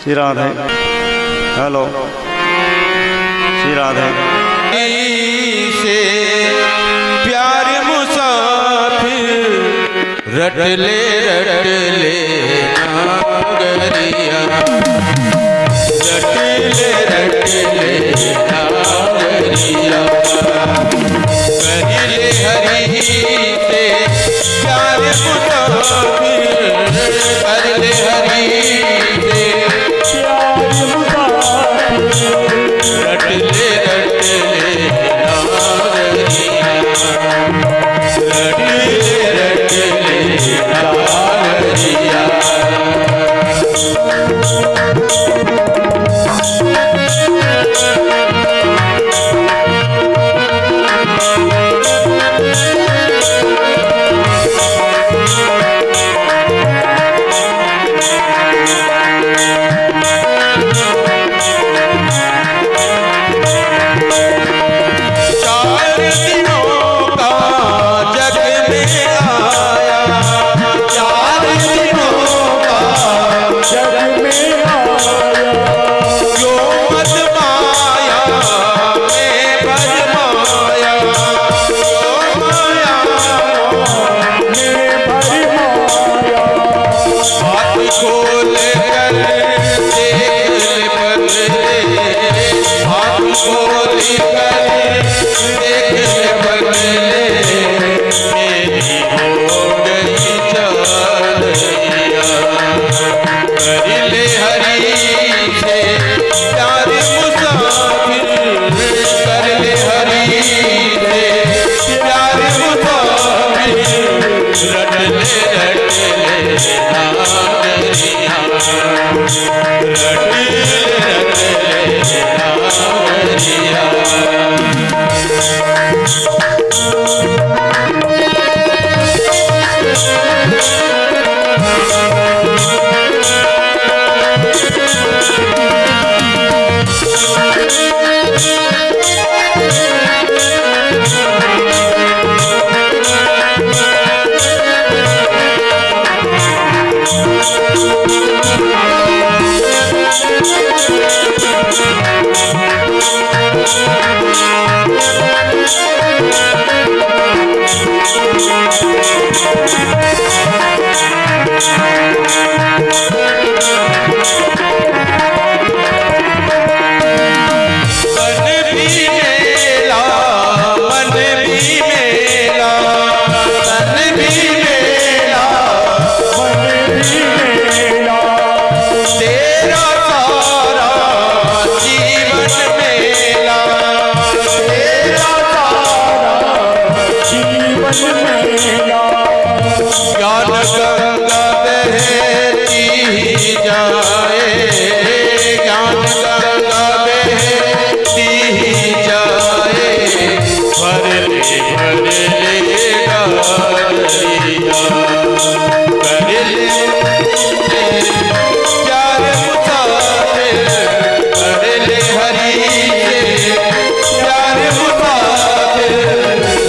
Shri Radhe. Hello Shri Radhe. से प्यार मुसाफिर रट ले नागरिया, रट ले नागरिया। कर ले हरि से प्यार मुसाफिर, कर ले हरि से प्यार मुसाफिर, रट ले नागरिया,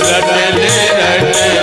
रट ले नागरिया।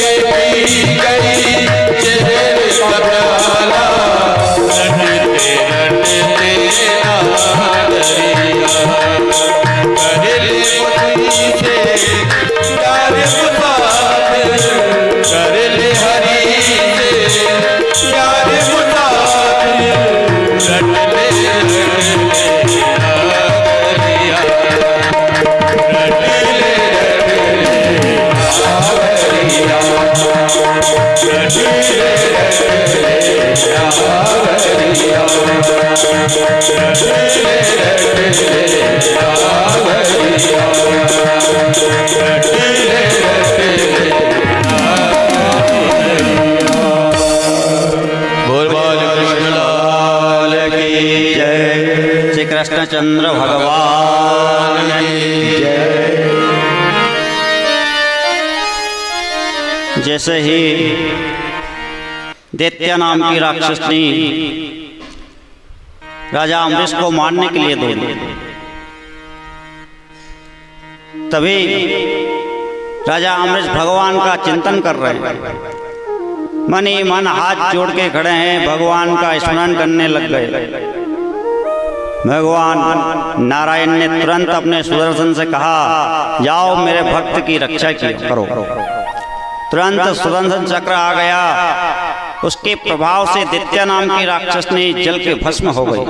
पी गई चेहरे का प्याला, रटते रटते नादरिया, कर ले मुझसे प्यार मुसाफिर, कर ले हरि से प्यार मुसाफिर, रट ले नादरिया, रट ले नादरिया, रट ले नादरिया, श्री कृष्णचंद्र भगवान की जय। जैसे ही दैत्या नाम की राक्षसनी राजा अम्बरीश को मारने के लिए दौड़ी, तभी राजा अम्बरीश भगवान का चिंतन कर रहे हैं, मन ही मन हाथ जोड़ के खड़े हैं, भगवान का स्मरण करने लग गए। भगवान नारायण ने तुरंत अपने सुदर्शन से कहा, जाओ मेरे भक्त की रक्षा करो। तुरंत सुदर्शन चक्र आ गया, उसके प्रभाव से दैत्या नाम की राक्षसनी जल के भस्म हो गई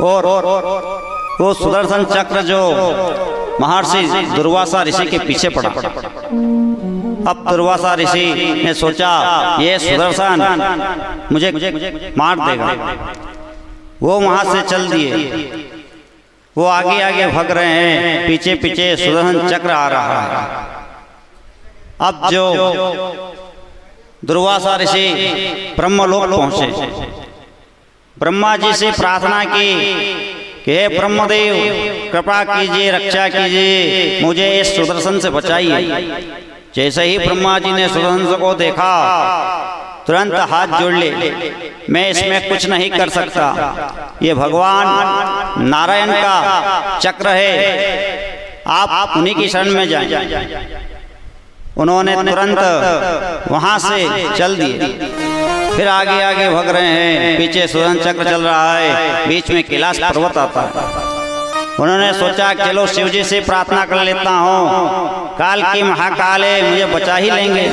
और वो सुदर्शन चक्र जो महर्षि दुर्वासा ऋषि के पीछे पड़ा। अब दुर्वासा ऋषि ने सोचा ये सुदर्शन मुझे मार देगा, वो वहां से चल दिए। वो आगे आगे भाग रहे हैं, पीछे पीछे सुदर्शन चक्र आ रहा है। अब जो दुर्वासा ऋषि ब्रह्मलोक पहुंचे, ब्रह्मा जी से प्रार्थना की कि हे ब्रह्मदेव कृपा कीजिए, रक्षा कीजिए, मुझे इस सुदर्शन से बचाइए। जैसे ही ब्रह्मा जी ने सुदर्शन को देखा, तुरंत हाथ जोड़ ले, मैं इसमें कुछ नहीं कर सकता, ये भगवान नारायण का चक्र है, आप उन्हीं की शरण में जाएं। उन्होंने तुरंत वहां से चल दिए, फिर आगे आगे भाग रहे हैं, पीछे सुदर्शन चक्र चल रहा है, बीच में कैलाश पर्वत आता है। उन्होंने सोचा चलो शिव जी से प्रार्थना कर लेता हूँ, काल की महाकाल है, मुझे बचा ही लेंगे।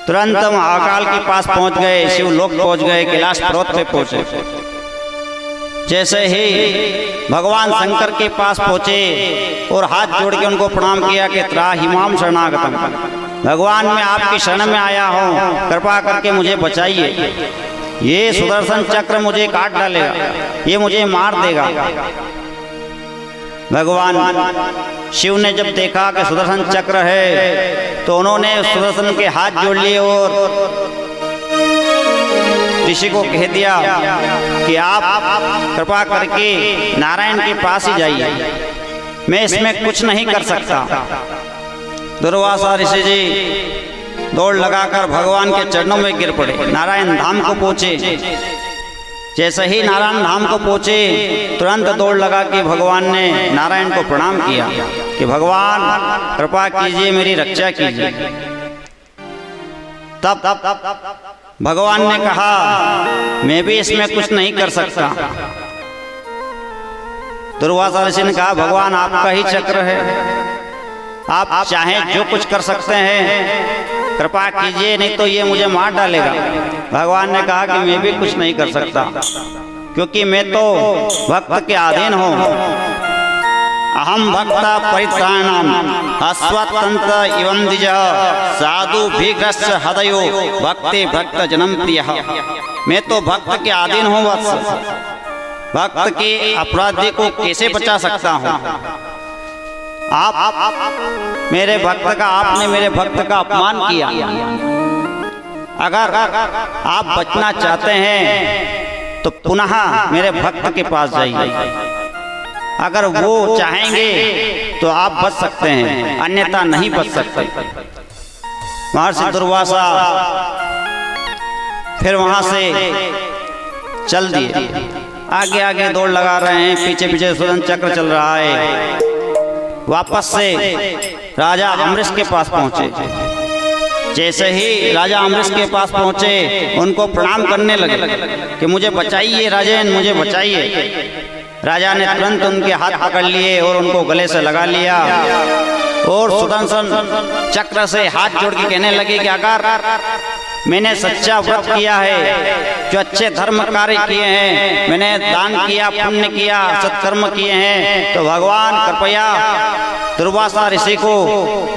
तुरंत महाकाल के पास पहुंच गए, शिव लोक पहुंच गए, कैलाश पर्वत पे पहुंचे। जैसे ही भगवान शंकर के पास पहुंचे और हाथ जोड़ के उनको प्रणाम किया कि त्राहिमाम शरणागतम, भगवान मैं आपकी शरण में आया हूँ, कृपा करके मुझे बचाइए, ये सुदर्शन चक्र मुझे काट डालेगा, ये मुझे मार देगा। भगवान शिव ने जब देखा कि सुदर्शन चक्र है तो उन्होंने सुदर्शन के हाथ जोड़ लिए और ऋषि को कह दिया कि आप कृपा करके नारायण के पास ही जाइए, मैं इसमें कुछ नहीं कर सकता। दुर्वासा ऋषि जी दौड़ लगाकर भगवान के चरणों में गिर पड़े, नारायण धाम को पहुंचे। जैसे ही नारायण धाम को पहुंचे, तुरंत दौड़ लगा के भगवान ने नारायण को प्रणाम किया कि भगवान कृपा कीजिए, मेरी रक्षा कीजिए। तब भगवान ने कहा मैं भी इसमें कुछ नहीं कर सकता। दुर्वासा ऋषि ने कहा भगवान आपका ही चक्र है, आप चाहें जो कुछ कर सकते हैं, कृपा कीजिए, नहीं तो ये मुझे मार डालेगा। भगवान ने कहा कि मैं भी कुछ नहीं कर सकता, क्योंकि मैं तो भक्त के अधीन हूँ। अहम भक्त परित्राणाम अस्वतंत्र एवं द्विज साधु भीग्रश्च हृदयो भक्ति भक्त जन्म प्रिय। मैं तो भक्त के अधीन हूँ वत्स, भक्त के अपराधी को कैसे बचा सकता हूँ। आप मेरे भक्त का, आपने मेरे भक्त का अपमान किया। अगर आप बचना चाहते हैं तो पुनः मेरे भक्त के पास जाइए, अगर वो चाहेंगे तो आप बच सकते हैं, अन्यथा नहीं बच सकते। महर्षि दुर्वासा फिर वहां से चल दिए, आगे आगे दौड़ लगा रहे हैं, पीछे पीछे सुदर्शन चक्र चल रहा है। वापस से राजा अमरीश के पास पहुंचे। जैसे ही राजा अमरीश के पास पहुंचे, उनको प्रणाम करने लगे कि मुझे बचाइए राजन, मुझे बचाइए। राजा ने तुरंत उनके हाथ पकड़ लिए और उनको गले से लगा लिया और सुदर्शन चक्र से हाथ जोड़ के कहने लगे कि अगर मैंने सच्चा व्रत किया है, जो अच्छे धर्म कार्य किए हैं, मैंने दान किया, पुण्य किया, सत्कर्म किए हैं, तो भगवान कृपया दुर्वासा ऋषि को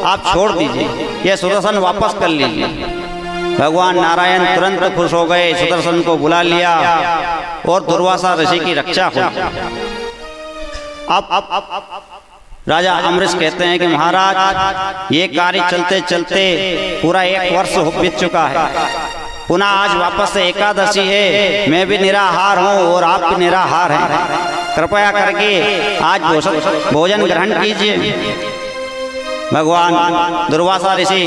आप छोड़ दीजिए, ये सुदर्शन वापस कर लीजिए। भगवान नारायण तुरंत खुश हो गए, सुदर्शन को बुला लिया और दुर्वासा ऋषि की रक्षा हो। अब राजा अमरीश कहते हैं कि महाराज, ये कार्य चलते चलते पूरा 1 वर्ष बीत चुका है, पुनः आज वापस से एकादशी है, मैं भी निराहार हूँ और आप भी निराहार हैं, कृपया करके आज भोजन ग्रहण कीजिए। भगवान दुर्वासा ऋषि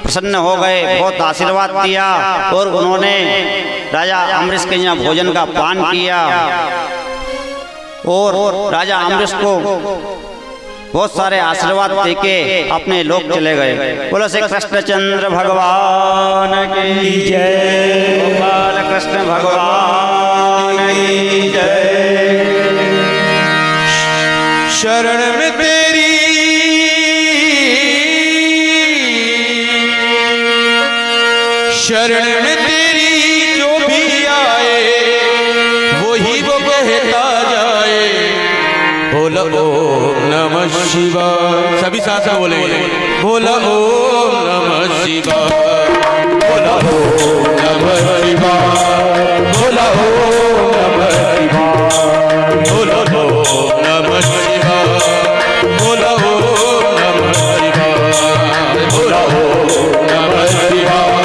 प्रसन्न हो गए, बहुत आशीर्वाद दिया और उन्होंने राजा अमरीश के यहाँ भोजन का पान किया और राजा अमरीश को बहुत सारे आशीर्वाद देके अपने लोक चले गए। बोलो श्री कृष्णचंद्र भगवान की जय, बाल कृष्ण भगवान की जय। शरण में तेरी शरण में तेरी जो भी आए, वही वो कहता जाए, बोला ओम नमः शिवाय। सभी साथ में बोले, बोला ओम नमः शिवाय, बोला ओम नमः शिवाय, बोला ओम नमः शिवाय, बोला ओम नमः शिवाय, बोला ओम नमः शिवाय, बोला ओम नमः शिवाय,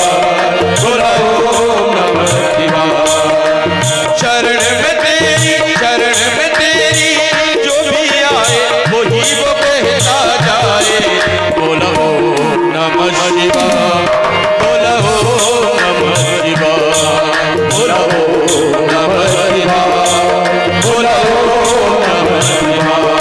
बोला ओम नमः शिवाय। शरण में तेरी जो भी आए, वही वो कहता जाए, बोला ओम नमः शिवाय, बोला ओम नमः शिवाय, बोला ओम नमः शिवाय, बोला ओम नमः शिवाय।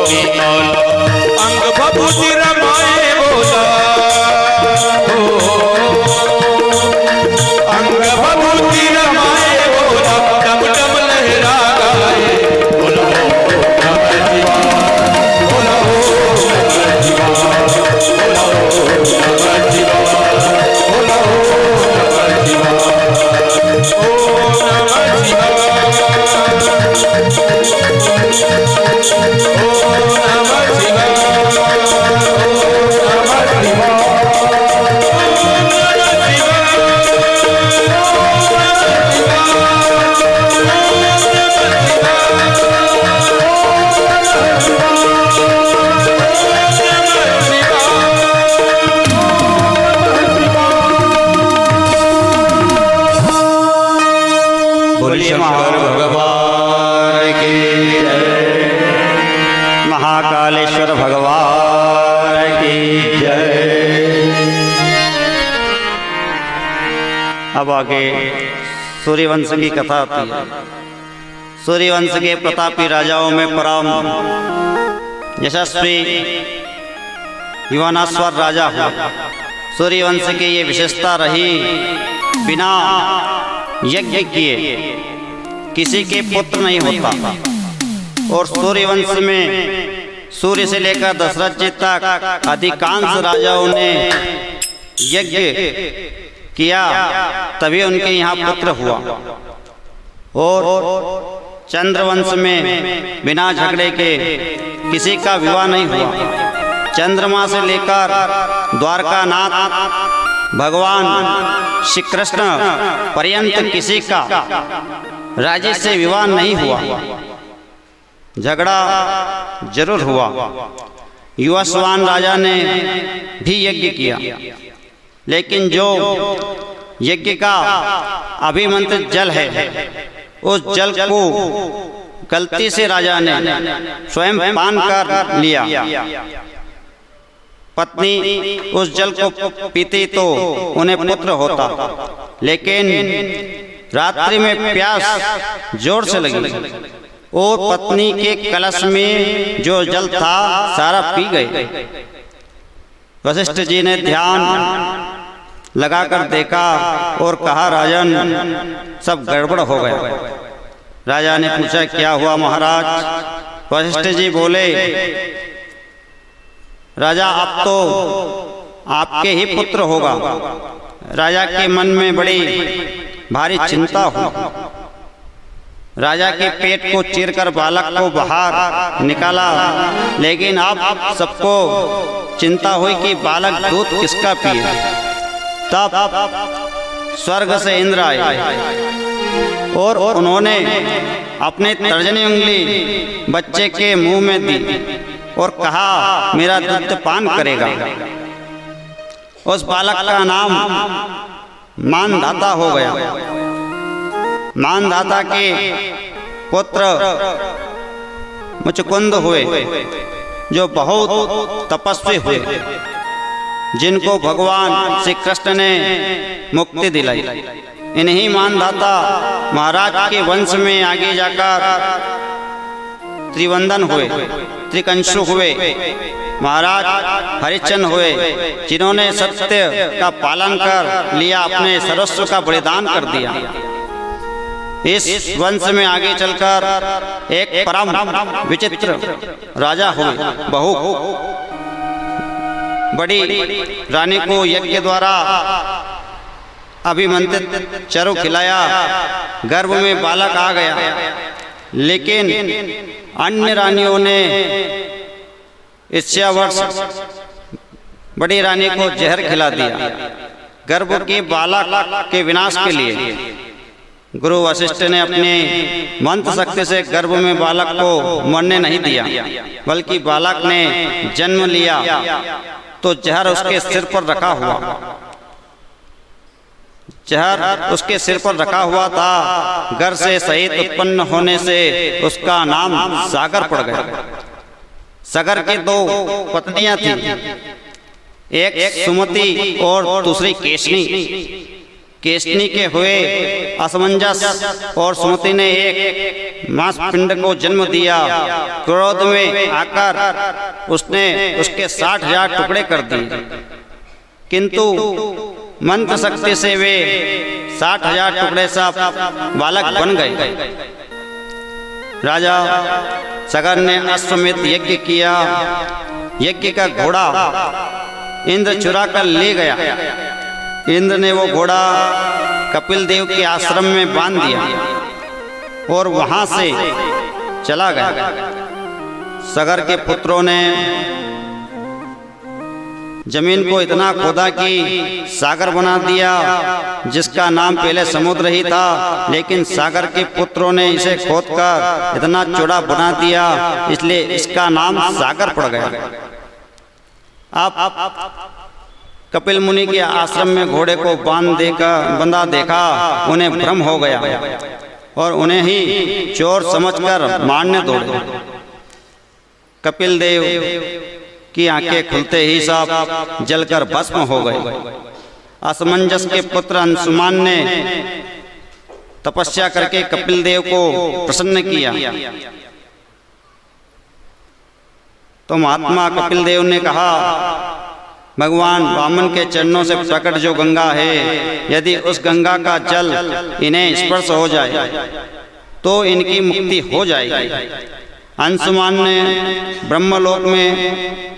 विमल अंग भभूति रमाए बोला अंग भभूति रमाए बोला डम डम लहरा गाए बोलो नमः शिवाय बोलो नमः शिवाय बोलो नमः शिवाय बोलो नमः शिवाय ओम नमः शिवाय शंकर भगवान की जय, महाकालेश्वर भगवान की जय। अब आगे सूर्यवंश की कथा आती है। सूर्यवंश के प्रतापी राजाओं में परम यशस्वी युवानाश्वर राजा हुआ। सूर्यवंश की ये विशेषता रही, बिना यज्ञ किए किसी के पुत्र नहीं होता। और सूर्यवंश में सूर्य से लेकर दशरथ जी तक अधिकांश राजाओं ने यज्ञ किया, तभी उनके यहाँ पुत्र हुआ। और चंद्रवंश में बिना झगड़े के किसी का विवाह नहीं हुआ। चंद्रमा से लेकर द्वारकानाथ भगवान श्री कृष्ण पर्यंत किसी का राजे से विवाह नहीं हुआ। झगड़ा जरूर हुआ। युवास्वान राजा ने भी यज्ञ किया, लेकिन जो यज्ञ का अभिमंत्रित जल है, उस जल को गलती से राजा ने स्वयं पान कर लिया। पत्नी उस जल को पीती तो उन्हें पुत्र होता, लेकिन रात्रि में प्यास जोर से लगी और पत्नी के कलश में जो जल था सारा पी गए। वशिष्ठ जी ने ध्यान लगाकर देखा और कहा, राजन सब गड़बड़ हो गया। राजा ने पूछा, क्या हुआ महाराज? वशिष्ठ जी बोले, राजा अब तो आपके ही पुत्र होगा। राजा के मन में बड़ी भारी चिंता हुई। राजा के पेट को चीरकर बालक को बाहर निकाला, लेकिन अब सबको चिंता हुई कि बालक दूध किसका पिए। तब स्वर्ग से इंद्र आए और उन्होंने अपने तर्जनी उंगली बच्चे के मुंह में दी और कहा, मेरा दूध पान करेगा। उस बालक का नाम मानधाता हो गया। मानधाता के पुत्र मुचकुंद हुए, जो बहुत तपस्वी हुए, जिनको भगवान श्री कृष्ण ने मुक्ति दिलाई। इन्हीं मानधाता महाराज के वंश में आगे जाकर त्रिवंदन हुए, त्रिकंशु हुए, महाराज हरिश्चंद्र हुए, जिन्होंने सत्य का पालन कर लिया, अपने सर्वस्व का बलिदान कर दिया। इस वंश में आगे चलकर एक परम विचित्र राजा हुए। बहु बड़ी रानी को यज्ञ द्वारा अभिमंत्रित चरु खिलाया, गर्भ में बालक आ गया, लेकिन अन्य रानियों ने इच्छावश बड़ी रानी को जहर खिला दिया। गर्भ के बालक के विनाश के लिए गुरु वशिष्ठ ने अपने मंत्र शक्ति से गर्भ में बालक को मरने नहीं दिया, बल्कि बालक ने जन्म लिया तो जहर उसके सिर पर रखा हुआ। जहर उसके सिर पर रखा हुआ था। घर से सहित उत्पन्न होने से उसका नाम सागर पड़ गया। सागर की दो पत्नियां थीं, एक सुमति और दूसरी केशनी। केसनी के हुए असमंजस और सुमति ने एक मांस पिंड को जन्म दिया। क्रोध में आकर उसने उसके 60,000 टुकड़े कर दिए, किंतु मंत्र शक्ति से वे 60,000 टुकड़े सब बालक बन गए। राजा सगर ने अश्वमेध यज्ञ किया। यज्ञ का घोड़ा इंद्र चुरा कर ले गया। इंद्र ने वो घोड़ा कपिल देव के आश्रम में बांध दिया और वहां से चला गया। सगर के पुत्रों ने जमीन को इतना खोदा कि सागर बना दिया, जिसका नाम पहले समुद्र ही था, लेकिन सागर के पुत्रों ने इसे खोदकर इतना चौड़ा बना दिया, इसलिए इसका नाम सागर पड़ गया। अब कपिल मुनि के आश्रम में घोड़े को बंधा देखा, उन्हें भ्रम हो गया और उन्हें ही चोर समझकर मारने दौड़े। कपिल देव की आंखें खुलते ही सब जलकर भस्म हो गए। असमंजस के पुत्र अंशुमान ने तपस्या करके कपिल देव को प्रसन्न किया, तो महात्मा कपिल देव ने कहा, भगवान वामन के चरणों से प्रकट जो गंगा है, यदि उस गंगा का जल इन्हें स्पर्श हो जाए तो इनकी मुक्ति हो जाएगी। अंशुमान ने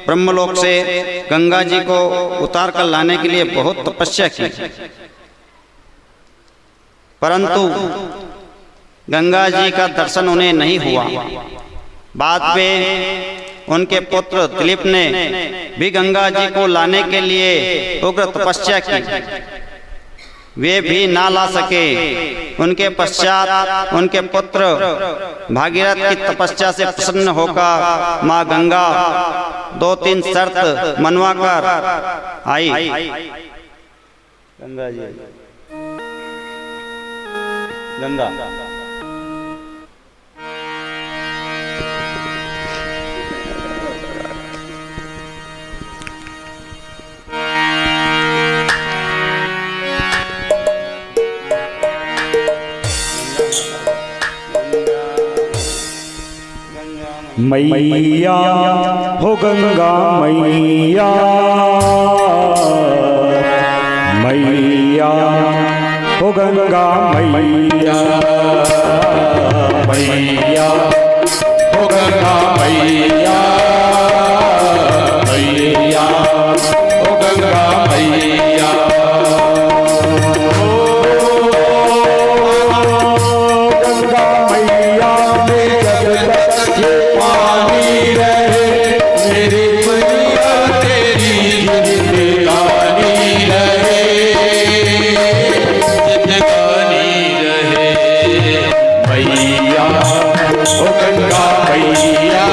ब्रह्मलोक से गंगा जी को उतार कर लाने के लिए बहुत तपस्या की, परंतु गंगा जी का दर्शन उन्हें नहीं हुआ। बाद में उनके पुत्र दिलीप ने भी गंगा जी को लाने के लिए उग्र तपस्या की, वे भी ना ला सके। उनके पश्चात उनके पुत्र भागीरथ की तपस्या से प्रसन्न होकर माँ गंगा 2-3 शर्त मनवा कर आई। गंगा जी गंगा मैया हो गंगा मैया, मैया हो गंगा मैया, मैया हो गंगा मैया, मैया हो गंगा मैया। गंगा मैया में जब तक पानी रहे मेरी मैया तेरी जिंदगानी रहे, जिंदगानी रहे। मैया ओ गंगा मैया,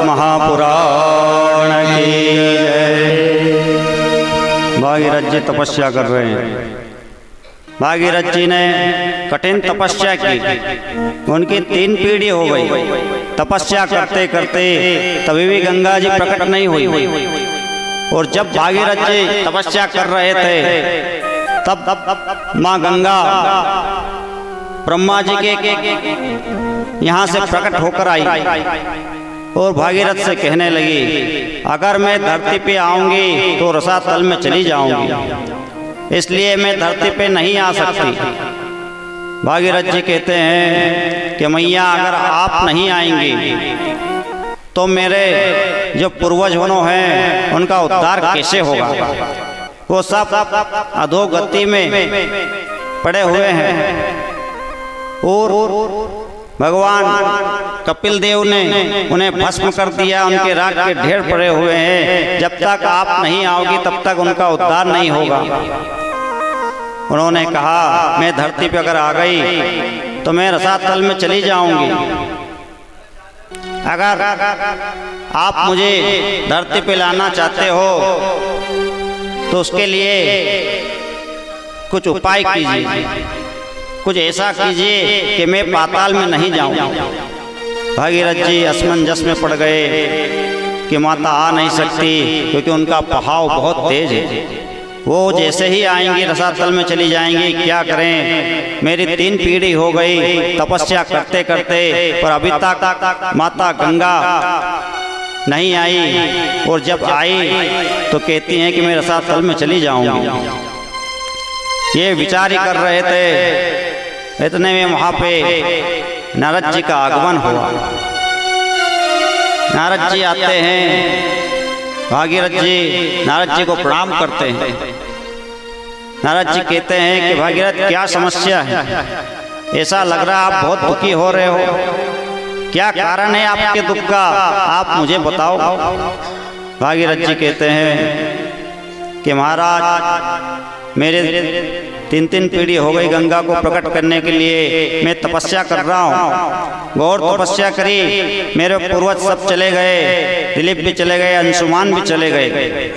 महापुराण की जय। भागीरथ जी तपस्या कर रहे हैं। भागीरथ जी ने कठिन तपस्या की, उनकी 3 पीढ़ी हो गई तपस्या करते करते, तभी भी गंगा जी प्रकट नहीं हुई। और जब भागीरथ जी तपस्या कर रहे थे तब माँ गंगा ब्रह्मा जी के यहाँ से प्रकट होकर आई और भागीरथ से कहने लगी, अगर मैं धरती पे आऊंगी तो रसातल में चली जाऊंगी, इसलिए मैं धरती पे नहीं आ सकती। भागीरथ जी कहते हैं कि मैया अगर आप नहीं आएंगी तो मेरे जो पूर्वजों हैं उनका उद्धार कैसे होगा? वो सब अधोगति में पड़े हुए हैं। और भगवान कपिल देव ने उन्हें भस्म कर दिया, उनके राख के ढेर पड़े हुए हैं। जब तक आप नहीं आओगी तब तक उनका उद्धार नहीं होगा। उन्होंने कहा, मैं धरती पर अगर आ गई तो मैं रसातल में चली जाऊंगी। अगर आप मुझे धरती पे लाना चाहते हो तो उसके लिए कुछ उपाय कीजिए, कुछ ऐसा कीजिए कि मैं पाताल में नहीं जाऊं। भागीरथ जी असमंजस में पड़ गए कि माता आ नहीं सकती क्योंकि उनका बहाव बहुत तेज है। वो जैसे ही आएंगी रसातल में चली जाएंगी, क्या करें? मेरी 3 पीढ़ी हो गई तपस्या करते करते, पर अभी तक माता गंगा नहीं आई। और जब आई तो कहती हैं कि मैं रसातल में चली जाऊंगी। ये विचार ही कर रहे थे, इतने में वहाँ पे नारद जी का आगमन हुआ। नारद जी आते हैं, भागीरथ जी नारद जी को प्रणाम करते हैं। नारद जी कहते हैं कि भागीरथ क्या समस्या है? ऐसा लग रहा आप बहुत दुखी हो रहे हो, क्या कारण है आपके दुख का? आप मुझे बताओ। भागीरथ जी कहते हैं कि महाराज मेरे 3 पीढ़ी हो गई गंगा को प्रकट करने के लिए मैं तपस्या कर रहा हूँ। गौर तपस्या करी, मेरे पूर्वज सब चले गए, दिलीप भी चले गए, अंशुमान भी चले गए।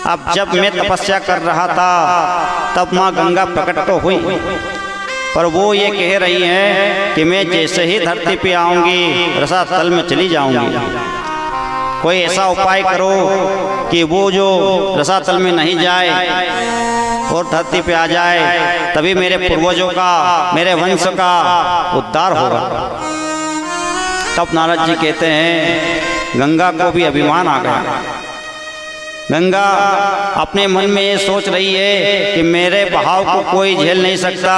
अब जब मैं तपस्या कर रहा था तब माँ गंगा प्रकट तो हुई, पर वो ये कह रही हैं कि मैं जैसे ही धरती पे आऊँगी रसातल में चली जाऊँगी। कोई ऐसा उपाय करो कि वो जो रसातल में नहीं जाए और धरती पे आ जाए, तभी मेरे पूर्वजों का, मेरे वंश का उद्धार होगा। तब नारद जी कहते हैं गंगा को भी अभिमान आ गया। गंगा अपने मन में ये सोच रही है कि मेरे बहाव को कोई झेल नहीं सकता।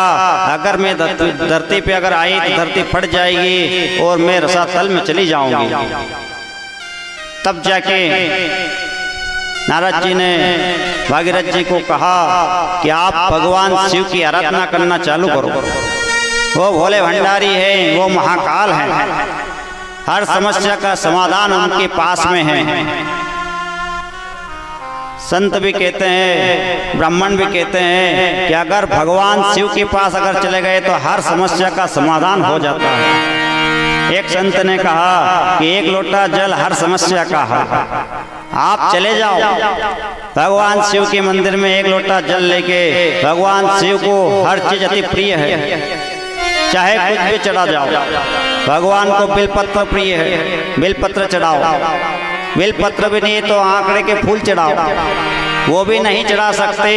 अगर मैं धरती पे अगर आई तो धरती फट जाएगी और मैं रसातल में चली जाऊंगी। तब जाके नारद जी ने भागीरथ जी को कहा कि आप भगवान शिव की आराधना करना चालू करो। वो भोले भंडारी है, वो महाकाल है, हर समस्या का समाधान उनके पास में है। संत भी कहते हैं, ब्राह्मण भी कहते हैं कि अगर भगवान शिव के पास अगर चले गए तो हर समस्या का समाधान हो जाता है। एक संत ने कहा कि 1 लोटा जल हर समस्या का है। आप चले जाओ भगवान शिव के मंदिर में 1 लोटा जल लेके, भगवान शिव को हर चीज अति प्रिय है, चाहे कुछ भी चढ़ा जाओ। भगवान को बिलपत्र प्रिय है, बिलपत्र चढ़ाओ। बिलपत्र भी नहीं तो आंकड़े के फूल चढ़ाओ, वो भी नहीं चढ़ा सकते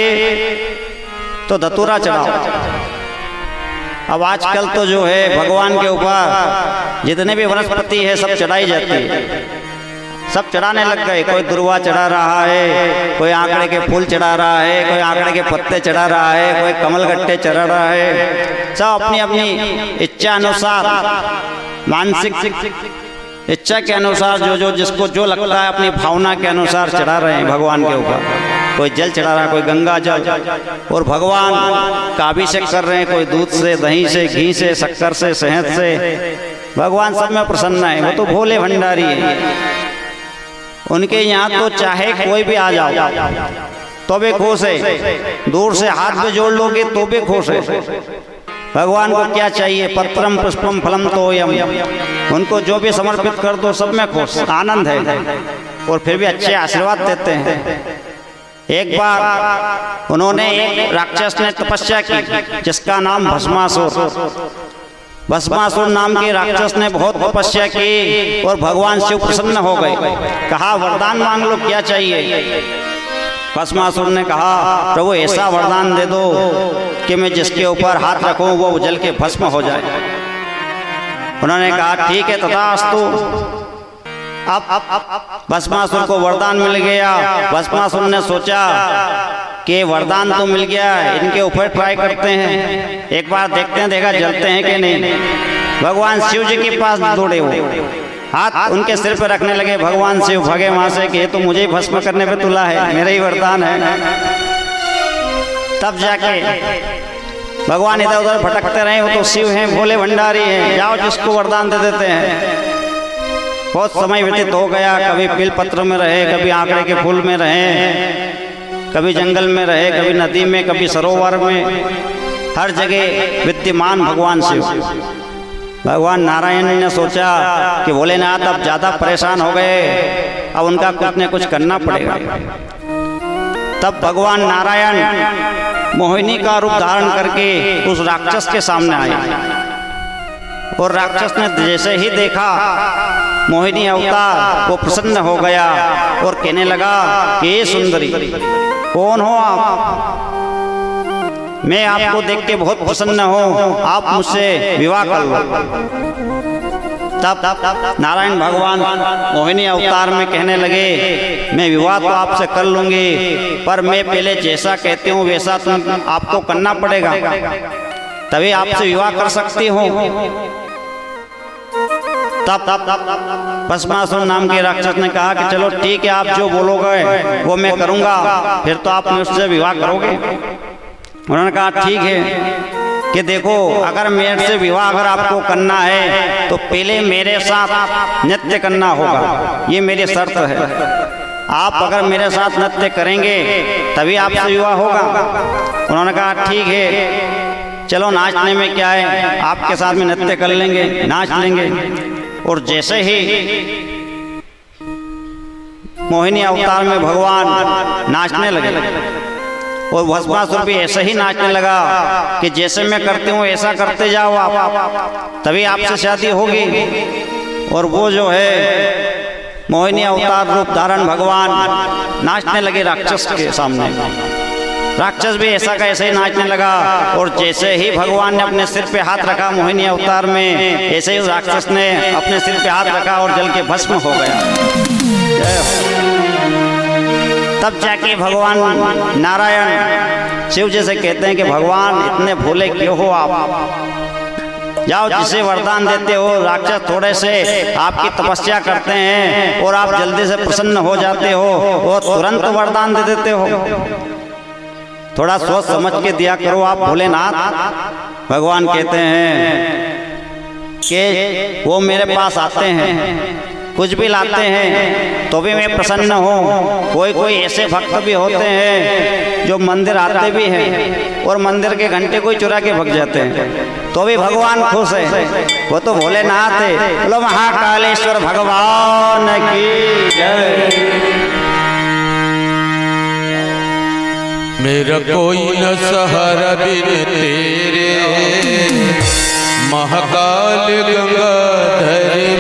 तो धतूरा चढ़ाओ। अब आजकल तो जो है भगवान के ऊपर जितने भी वनस्पति है सब चढ़ाई जाती है, सब चढ़ाने लग गए। कोई दुर्वा चढ़ा रहा है, कोई आंकड़े के फूल चढ़ा रहा है, कोई आंकड़े के पत्ते चढ़ा रहा है, कोई कमल गट्टे चढ़ा रहा है। सब अपनी अपनी इच्छा अनुसार, मानसिक इच्छा के अनुसार जो जिसको जो लगता है अपनी भावना के अनुसार चढ़ा रहे हैं भगवान के ऊपर। कोई जल चढ़ा रहा है, कोई गंगा जल, और भगवान का अभिषेक कर रहे हैं, कोई दूध से, दही से, घी से, शक्कर से, शहद से। भगवान सब में प्रसन्न है, वो तो भोले भंडारी है। उनके यहाँ तो चाहे कोई भी आ जाओ तो भी खुश है, दूर से हाथ में जोड़ लोगे तो भी खुश है। भगवान को क्या चाहिए? पत्रम पुष्पम फलम तोयम। उनको जो भी समर्पित कर दो सब में खुश, आनंद है, और फिर भी अच्छे आशीर्वाद देते हैं। एक बार उन्होंने, एक राक्षस ने तपस्या की जिसका नाम भस्मासुर। भस्मासुर नाम के राक्षस ने बहुत तपस्या की और भगवान शिव प्रसन्न हो गए। कहा वरदान मांग लो, क्या चाहिए? भस्मासुर ने कहा प्रभु ऐसा वरदान दे दो कि मैं जिसके ऊपर हाथ रखूं वो जल के भस्म हो जाए। उन्होंने कहा ठीक है तथास्तु। अब भस्मासुर को वरदान मिल गया। भस्मासुर ने सोचा कि वरदान तो मिल गया, इनके ऊपर ट्राई करते हैं, एक बार देखते हैं, देखा जलते हैं कि नहीं। भगवान शिव जी के पास दौड़े हो, हाथ उनके सिर पर रखने लगे। भगवान शिव भगे वहां से कि तो मुझे भस्म करने पे तुला है, मेरा ही वरदान है। तब जाके भगवान इधर उधर भटकते रहे, वो तो शिव हैं, भोले भंडारी हैं, जाओ जिसको वरदान दे देते हैं। बहुत समय व्यतीत हो गया, कभी बेल पत्र में रहे, कभी आंकड़े के फूल में रहे, कभी जंगल में रहे, कभी नदी में, कभी सरोवर में, हर जगह विद्यमान भगवान शिव। भगवान नारायण ने सोचा कि भोलेनाथ अब ज्यादा परेशान हो गए, अब उनका कुछ न कुछ करना पड़ेगा। तब भगवान नारायण मोहिनी का रूप धारण करके उस राक्षस के सामने आए, और राक्षस ने जैसे ही देखा मोहिनी अवतार, वो प्रसन्न हो गया और कहने लगा कि ये सुंदरी कौन हो आप? मैं आपको देख के बहुत प्रसन्न हूँ, आप मुझसे विवाह कर लो। तब नारायण भगवान मोहिनी अवतार में कहने लगे मैं विवाह तो आपसे कर लूंगी, पर मैं पहले जैसा कहती हूँ वैसा तुम आपको करना पड़ेगा, तभी आपसे विवाह कर सकती हूँ। तब भस्मासुर नाम के राक्षस ने कहा कि चलो ठीक है, आप जो बोलोगे वो मैं करूंगा, फिर तो आप मुझसे विवाह करोगे। उन्होंने कहा ठीक है कि देखो अगर मेरे से विवाह अगर आपको करना है तो पहले मेरे साथ नृत्य करना होगा, ये मेरी शर्त है। आप अगर मेरे साथ नृत्य करेंगे तभी आपसे विवाह होगा। उन्होंने कहा ठीक है, चलो नाचने में क्या है, आपके साथ में नृत्य कर लेंगे, नाच लेंगे। और जैसे ही मोहिनी अवतार में भगवान नाचने लगे और भस्मासुर भी ऐसे ही नाचने लगा कि जैसे मैं करती हूँ ऐसा करते जाओ आप, तभी आपसे शादी होगी। और वो जो है मोहिनी अवतार रूप धारण भगवान नाचने लगे राक्षस के सामने। राक्षस भी ऐसा का ऐसे ही नाचने लगा, और जैसे ही भगवान ने अपने सिर पे हाथ रखा मोहिनी अवतार में, ऐसे ही राक्षस ने अपने सिर पे हाथ रखा और जल के भस्म हो गया। तब जाके भगवान नारायण शिव जी से कहते हैं कि भगवान इतने भोले क्यों हो आप? जाओ जिसे वरदान देते हो, राक्षस थोड़े से आपकी तपस्या करते हैं और आप जल्दी से प्रसन्न हो जाते हो और तुरंत वरदान दे देते हो। थोड़ा सोच समझ के दिया करो आप भोलेनाथ। भगवान कहते हैं कि वो मेरे पास आते हैं, कुछ भी लाते हैं तो भी मैं प्रसन्न हूँ। कोई कोई ऐसे भक्त भी होते हैं जो मंदिर आते भी हैं और मंदिर के घंटे कोई चुरा के भग जाते हैं, तो भी भगवान खुश है। वो तो भोलेनाथ है। बोलो महाकालेश्वर भगवान की जय। मेरा कोई न सहारा बिन तेरे, महाकाल गंगाधर